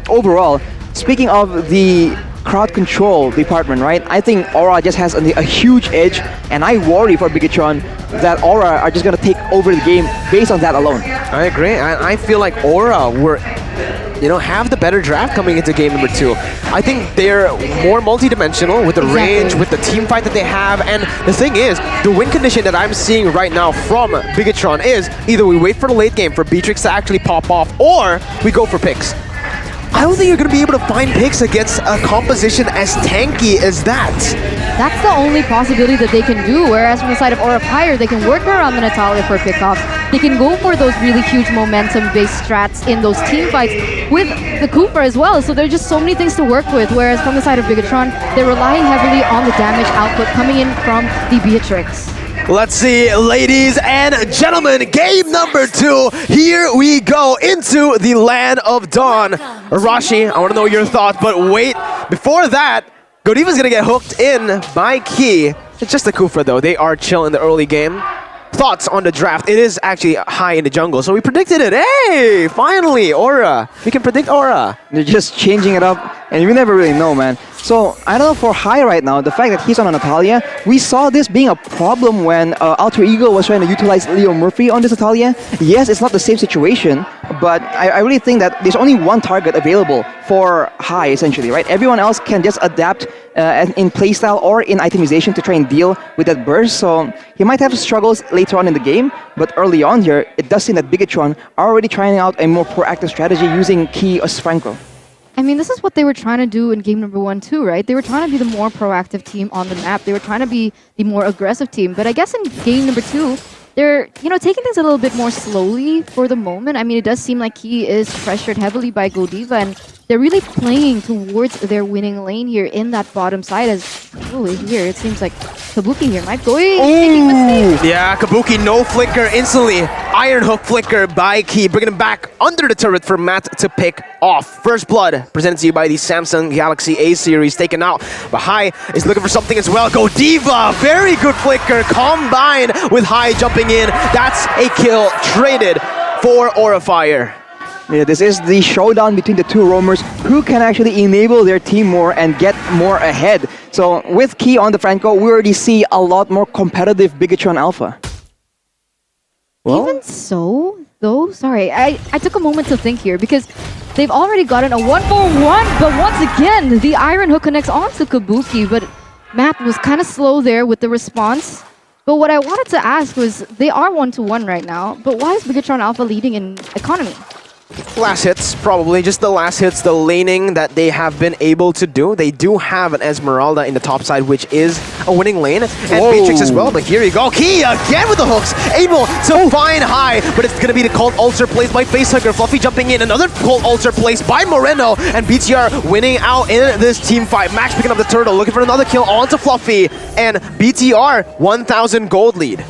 overall, speaking of the crowd control department, right? I think Aura just has a huge edge, and I worry for Bigetron that Aura are just gonna take over the game based on that alone. I agree. I feel like Aura were, have the better draft coming into game number 2. I think they're more multi-dimensional with the range, with the team fight that they have, and the thing is, the win condition that I'm seeing right now from Bigetron is either we wait for the late game for Beatrix to actually pop off, or we go for picks. I don't think you're going to be able to find picks against a composition as tanky as that. That's the only possibility that they can do, whereas from the side of Aura Fire, they can work around the Natalia for pickoffs. They can go for those really huge momentum-based strats in those team fights with the Cooper as well. So there's just so many things to work with, whereas from the side of Bigetron, they're relying heavily on the damage output coming in from the Beatrix. Let's see, ladies and gentlemen, game number 2. Here we go into the land of Dawn. Arashi, I want to know your thoughts, but wait, before that, Godiva's going to get hooked in by Key. It's just a Kufra though, they are chill in the early game. Thoughts on the draft? It is actually high in the jungle, so we predicted it. Hey, finally, Aura. We can predict Aura. They're just changing it up, and you never really know, man. So, I don't know for High right now, the fact that he's on a Natalia, we saw this being a problem when Alter Ego was trying to utilize Leo Murphy on this Natalia. Yes, it's not the same situation, but I really think that there's only one target available for High, essentially, right? Everyone else can just adapt in playstyle or in itemization to try and deal with that burst, so he might have struggles later on in the game, but early on here, it does seem that Bigetron are already trying out a more proactive strategy using Key as Franco. I mean, this is what they were trying to do in game number 1 too, right? They were trying to be the more proactive team on the map. They were trying to be the more aggressive team. But I guess in game number 2, they're, taking things a little bit more slowly for the moment. I mean, it does seem like he is pressured heavily by Godiva, and they're really playing towards their winning lane here in that bottom side. As here it seems like Kabuki here might go making mistakes. Yeah, Kabuki no flicker instantly. Iron hook flicker by Key, bringing him back under the turret for Matt to pick off. First blood presented to you by the Samsung Galaxy A series, taken out. But High is looking for something as well. Godiva, very good flicker, combined with High jumping in. That's a kill traded for Aura Fire. Yeah, this is the showdown between the two roamers who can actually enable their team more and get more ahead. So with Key on the Franco, we already see a lot more competitive Bigetron Alpha. Well, even so, though, sorry, I took a moment to think here because they've already gotten a 1-for-1, but once again, the Iron Hook connects onto Kabuki, but Matt was kind of slow there with the response. But what I wanted to ask was, they are 1-to-1 right now, but why is Bigetron Alpha leading in economy? Last hits, probably. Just the last hits, the laning that they have been able to do. They do have an Esmeralda in the top side, which is a winning lane. And Beatrix as well, but here you go. Key again with the hooks, able to find High, but it's going to be the Cold Ulcer placed by Facehugger. Fluffy jumping in, another Cold Ulcer placed by Moreno, and BTR winning out in this team fight. Max picking up the turtle, looking for another kill onto Fluffy, and BTR 1,000 gold lead.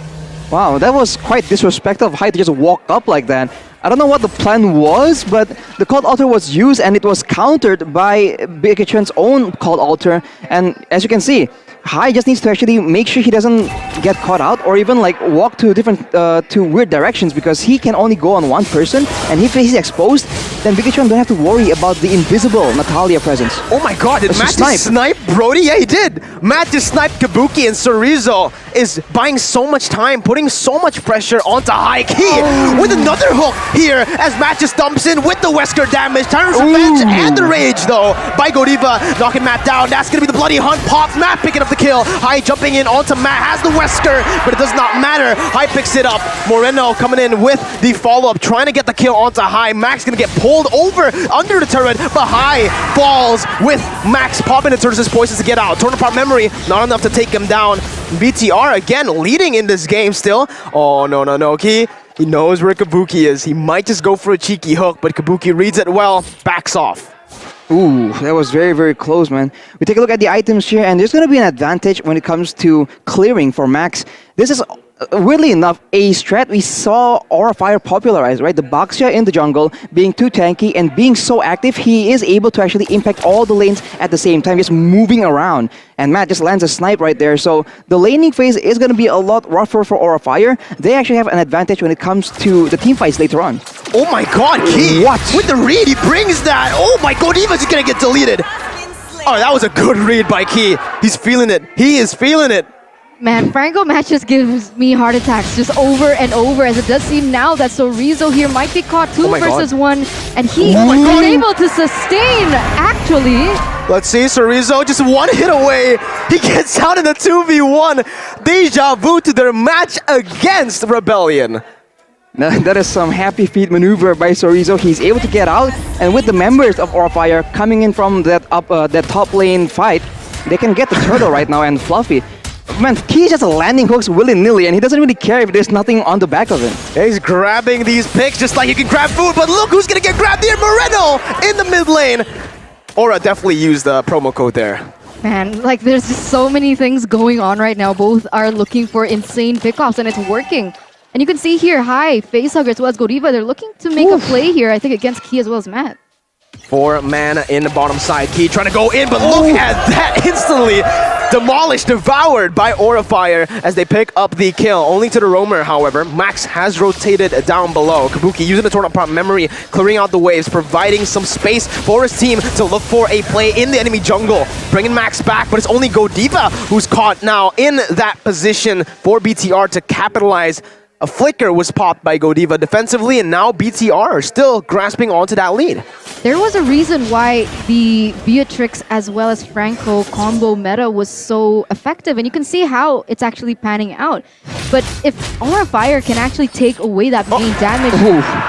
Wow, that was quite disrespectful of High to just walk up like that. I don't know what the plan was, but the Cold Altar was used and it was countered by Bigetron's own Cold Altar. And as you can see, High just needs to actually make sure he doesn't get caught out or even like walk to different, to weird directions, because he can only go on one person, and if he's exposed, then Bigetron don't have to worry about the invisible Natalia presence. Oh my god, did Matt just snipe Brody? Yeah, he did! Matt just sniped Kabuki, and Cerezo is buying so much time, putting so much pressure onto High. Key with another hook here as Matt just dumps in with the Wesker damage. Tyrant's Revenge and the Rage though by Godiva, knocking Matt down. That's gonna be the Bloody Hunt. Pops Matt picking up the kill. High jumping in onto Matt, has the Wesker, but it does not matter. High picks it up. Moreno coming in with the follow-up, trying to get the kill onto High. Max gonna get pulled over under the turret, but High falls with Max popping the turret's poisons to get out. Torn apart memory, not enough to take him down. BTR again leading in this game still. Oh no. He knows where Kabuki is. He might just go for a cheeky hook, but Kabuki reads it well, backs off. Ooh, that was very, very close, man. We take a look at the items here, and there's going to be an advantage when it comes to clearing for Max. This is, weirdly enough, a strat we saw Aura Fire popularize, right? The Baxia in the jungle being too tanky and being so active, he is able to actually impact all the lanes at the same time, just moving around. And Matt just lands a snipe right there. So the laning phase is going to be a lot rougher for Aura Fire. They actually have an advantage when it comes to the team fights later on. Oh my god, Key! What? With the read, he brings that! Oh my god, Diva's just gonna get deleted! Oh, that was a good read by Key. He's feeling it. He is feeling it. Man, Franco matches gives me heart attacks just over and over, as it does seem now that Sorizo here might be caught 2 my versus God. 1, and he Oh my was God. able to sustain, actually. Let's see, Sorizo just 1 hit away. He gets out in the 2v1. Deja vu to their match against Rebellion. That is some happy feet maneuver by Sorizo. He's able to get out, and with the members of Aura Fire coming in from that top lane fight, they can get the turtle right now and Fluffy. Man, he's just landing hooks willy-nilly, and he doesn't really care if there's nothing on the back of him. Yeah, he's grabbing these picks just like you can grab food, but look who's gonna get grabbed here, Moreno in the mid lane. Aura definitely used the promo code there. Man, like there's just so many things going on right now. Both are looking for insane pickoffs, and it's working. And you can see here, Facehugger as well as Godiva, they're looking to make a play here, I think, against Key as well as Matt. 4 mana in the bottom side. Key trying to go in, but look at that, instantly demolished, devoured by Aura Fire as they pick up the kill. Only to the roamer, however. Max has rotated down below. Kabuki using the Tornado Prop memory, clearing out the waves, providing some space for his team to look for a play in the enemy jungle. Bringing Max back, but it's only Godiva who's caught now in that position for BTR to capitalize. A flicker was popped by Godiva defensively, and now BTR are still grasping onto that lead. There was a reason why the Beatrix as well as Franco combo meta was so effective, and you can see how it's actually panning out. But if Aura Fire can actually take away that main damage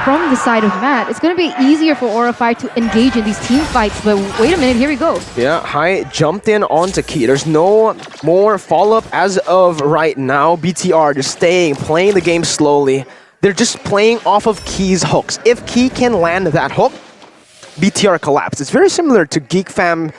from the side of Matt, it's going to be easier for Aura Fire to engage in these team fights. But wait a minute, here we go. Yeah, Hai jumped in onto Key. There's no more follow-up as of right now. BTR just staying, playing the game slowly. They're just playing off of Key's hooks. If Key can land that hook, BTR collapse. It's very similar to Geek Fam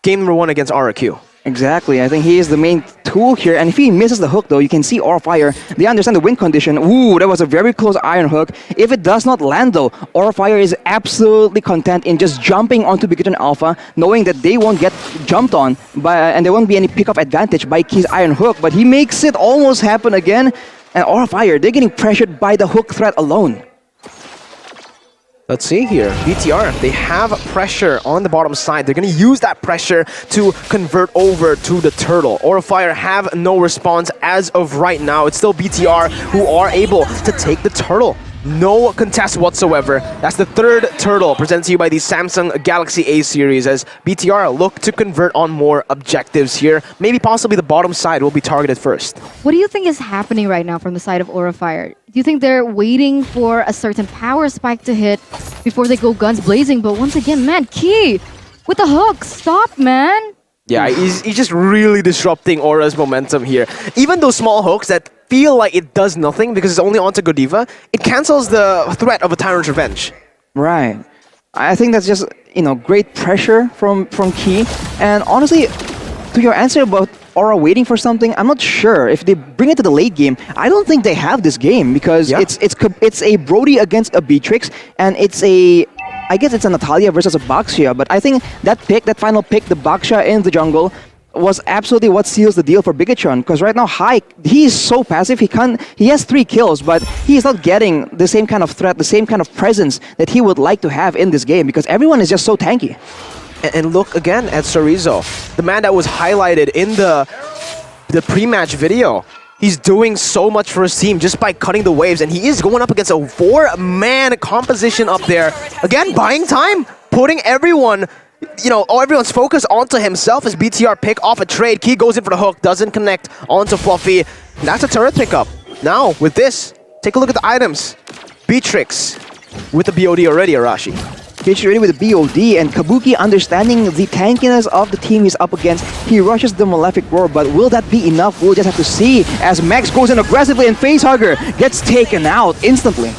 game number 1 against RQ. Exactly, I think he is the main tool here, and if he misses the hook though, you can see Aura Fire, they understand the win condition. Ooh, that was a very close iron hook. If it does not land though, Aura Fire is absolutely content in just jumping onto Bigetron Alpha, knowing that they won't get jumped on, and there won't be any pick-up advantage by Key's iron hook, but he makes it almost happen again, and Aura Fire, they're getting pressured by the hook threat alone. Let's see here. BTR, they have pressure on the bottom side. They're going to use that pressure to convert over to the turtle. Aura Fire have no response as of right now. It's still BTR who are able to take the turtle. No contest whatsoever. That's the 3rd turtle presented to you by the Samsung Galaxy A series as BTR look to convert on more objectives here. Maybe possibly the bottom side will be targeted first. What do you think is happening right now from the side of Aura Fire? Do you think they're waiting for a certain power spike to hit before they go guns blazing? But once again, man, Key with the hook. Stop, man. Yeah, he's just really disrupting Aura's momentum here. Even those small hooks that feel like it does nothing because it's only onto Godiva, it cancels the threat of a Tyrant's Revenge. Right. I think that's just, great pressure from Key. And honestly, to your answer about Aura waiting for something, I'm not sure. If they bring it to the late game, I don't think they have this game because it's a Brody against a Beatrix, and I guess it's a Natalia versus a Baxia, but I think that final pick, the Baxia in the jungle, was absolutely what seals the deal for Bigetron, because right now he is so passive. He has 3 kills, but he is not getting the same kind of threat, the same kind of presence that he would like to have in this game, because everyone is just so tanky. And look again at Sorizo, the man that was highlighted in the pre-match video. He's doing so much for his team just by cutting the waves, and he is going up against a 4-man composition up there. Again, buying time, putting everyone's focus onto himself as BTR pick off a trade. Key goes in for the hook, doesn't connect onto Fluffy. That's a turret pickup. Now, with this, take a look at the items. Beatrix with the BOD already, Arashi. Beatrix ready with the BOD, and Kabuki, understanding the tankiness of the team he's up against, he rushes the Malefic Roar, but will that be enough? We'll just have to see as Max goes in aggressively and Facehugger gets taken out instantly.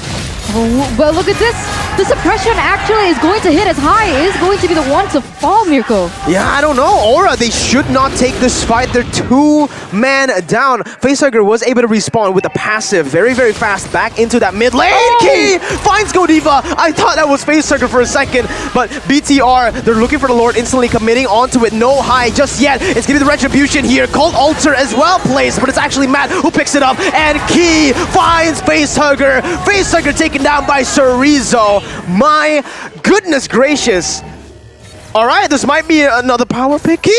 Oh, but look at this. The suppression actually is going to hit as high, is going to be the one to fall, Mirko. Yeah, I don't know. Aura, they should not take this fight. They're 2-man down. Facehugger was able to respawn with a passive very, very fast back into that mid lane. Key finds Godiva. I thought that was Facehugger for a second, but BTR, they're looking for the Lord, instantly committing onto it. No high just yet. It's gonna be the Retribution here. Cold Altar as well placed, but it's actually Matt who picks it up, and Key finds Facehugger. Facehugger taken down by Chorizo. My goodness gracious. All right, this might be another power pick. Key!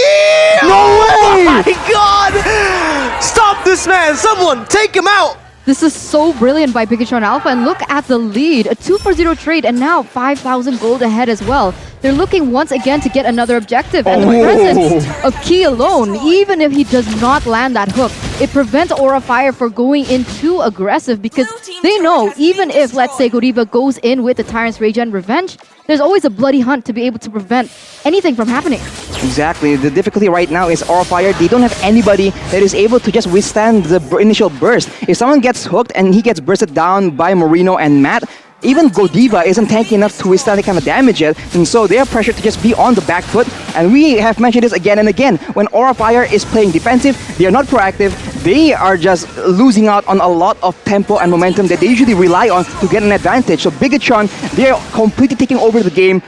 No way! Oh my god! Stop this man! Someone take him out! This is so brilliant by Bigetron Alpha, and look at the lead. A 2-4-0 trade, and now 5,000 gold ahead as well. They're looking once again to get another objective, and the presence of Key alone, even if he does not land that hook, it prevents Aura Fire from going in too aggressive, because they know even if, let's say, Godiva goes in with the Tyrant's Rage and Revenge, there's always a bloody hunt to be able to prevent anything from happening. Exactly. The difficulty right now is Aura Fire. They don't have anybody that is able to just withstand the initial burst. If someone gets hooked and he gets bursted down by Marino and Matt, even Godiva isn't tanky enough to withstand the kind of damage yet, and so they are pressured to just be on the back foot. And we have mentioned this again and again. When Aura Fire is playing defensive, they are not proactive. They are just losing out on a lot of tempo and momentum that they usually rely on to get an advantage. So Bigetron, they are completely taking over the game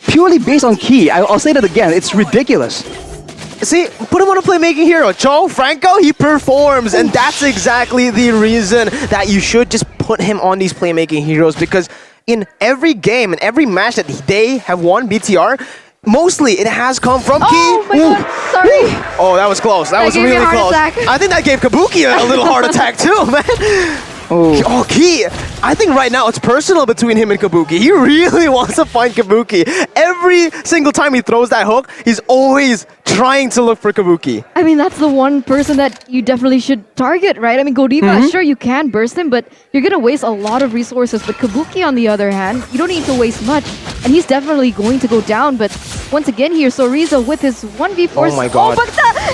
purely based on Key. I'll say that again. It's ridiculous. See, put him on a playmaking hero. Cho Franco, he performs, and that's exactly the reason that you should just put him on these playmaking heroes, because in every game, in every match that they have won, BTR, mostly it has come from Key. Oh my god, sorry. Oh, that was close. That was gave me really a heart close. attack. I think that gave Kabuki a little heart attack too, man. Oh, Key. I think right now it's personal between him and Kabuki. He really wants to find Kabuki. Every single time he throws that hook, he's always trying to look for Kabuki. I mean, that's the one person that you definitely should target, right? I mean, Godiva, sure, you can burst him, but you're going to waste a lot of resources. But Kabuki, on the other hand, you don't need to waste much, and he's definitely going to go down. But once again here, Chorizo with his 1v4. Oh my god.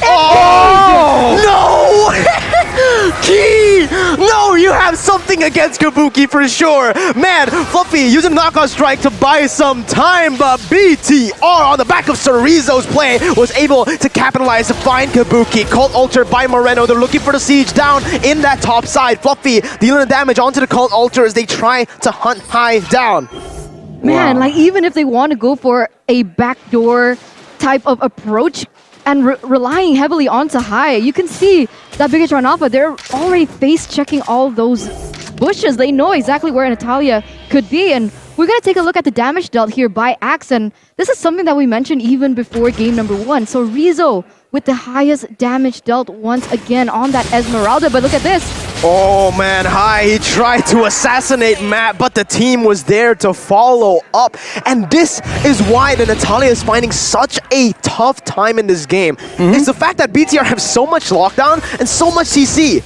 Oh, but no! Key! No, you have something against Kabuki for sure. Man, Fluffy using knockout strike to buy some time, but BTR on the back of Chorizo's play was able to capitalize to find Kabuki. Cult Altar by Moreno. They're looking for the siege down in that top side. Fluffy dealing the damage onto the Cult Altar as they try to hunt high down. Man, like even if they want to go for a backdoor type of approach and relying heavily onto high, you can see that Bigetron Alpha, they're already face checking all those bushes. They know exactly where Natalia could be, and we're going to take a look at the damage dealt here by Axe, and this is something that we mentioned even before game number 1. So Rizzo with the highest damage dealt once again on that Esmeralda, but look at this. Oh man, he tried to assassinate Matt, but the team was there to follow up. And this is why the Natalia is finding such a tough time in this game. It's the fact that BTR have so much lockdown and so much CC.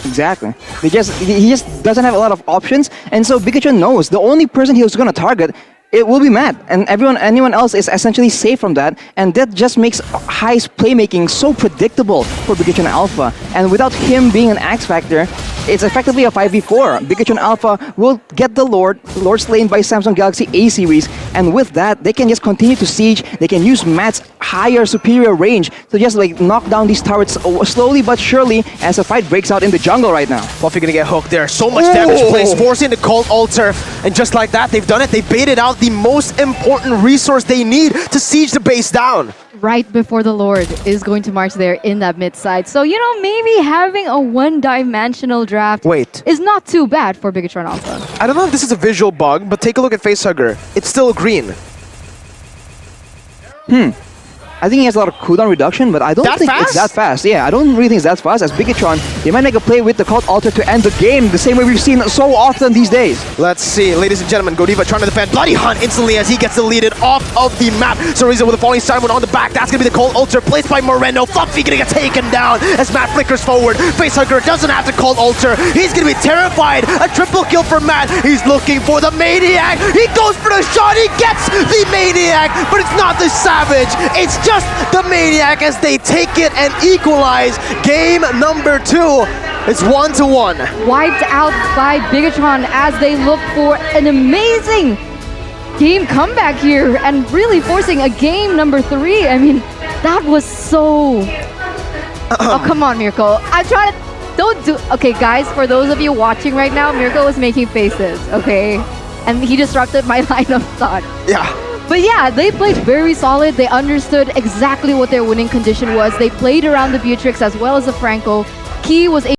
Exactly. He just doesn't have a lot of options, and so Bigetron knows the only person he was going to target, it will be Matt, and anyone else is essentially safe from that, and that just makes High's playmaking so predictable for Bigetron Alpha. And without him being an X Factor, it's effectively a 5v4. Bigetron Alpha will get the Lord slain by Samsung Galaxy A series, and with that, they can just continue to siege. They can use Matt's higher, superior range to just like knock down these turrets slowly but surely as a fight breaks out in the jungle right now. Fluffy gonna get hooked there. So much damage placed, forcing the Cult Altar, and just like that, they've done it. They baited out the most important resource they need to siege the base down. Right before the Lord is going to march there in that mid side. So, you know, maybe having a one-dimensional draft is not too bad for Bigetron Alpha. I don't know if this is a visual bug, but take a look at Facehugger. It's still green. I think he has a lot of cooldown reduction, but I don't think it's that fast. Yeah, I don't really think it's that fast. As Bigetron, they might make a play with the Cult Altar to end the game, the same way we've seen so often these days. Let's see, ladies and gentlemen, Godiva trying to defend. Bloody Hunt instantly as he gets deleted off of the map. Chorizo with a falling Simon on the back. That's going to be the Cult Altar placed by Moreno. Fluffy going to get taken down as Matt flickers forward. Facehugger doesn't have to Cult Altar. He's going to be terrified. A triple kill for Matt. He's looking for the Maniac. He goes for the shot. He gets the Maniac, but it's not the Savage. It's just the Maniac as they take it and equalize game number 2. It's 1-1. Wiped out by Bigetron as they look for an amazing game comeback here and really forcing a game number 3. I mean, that was so... Oh, come on, Mirko. I'm trying to... Don't do... Okay, guys, for those of you watching right now, Mirko is making faces, okay? And he disrupted my line of thought. Yeah. But yeah, they played very solid. They understood exactly what their winning condition was. They played around the Beatrix as well as the Franco. Key was able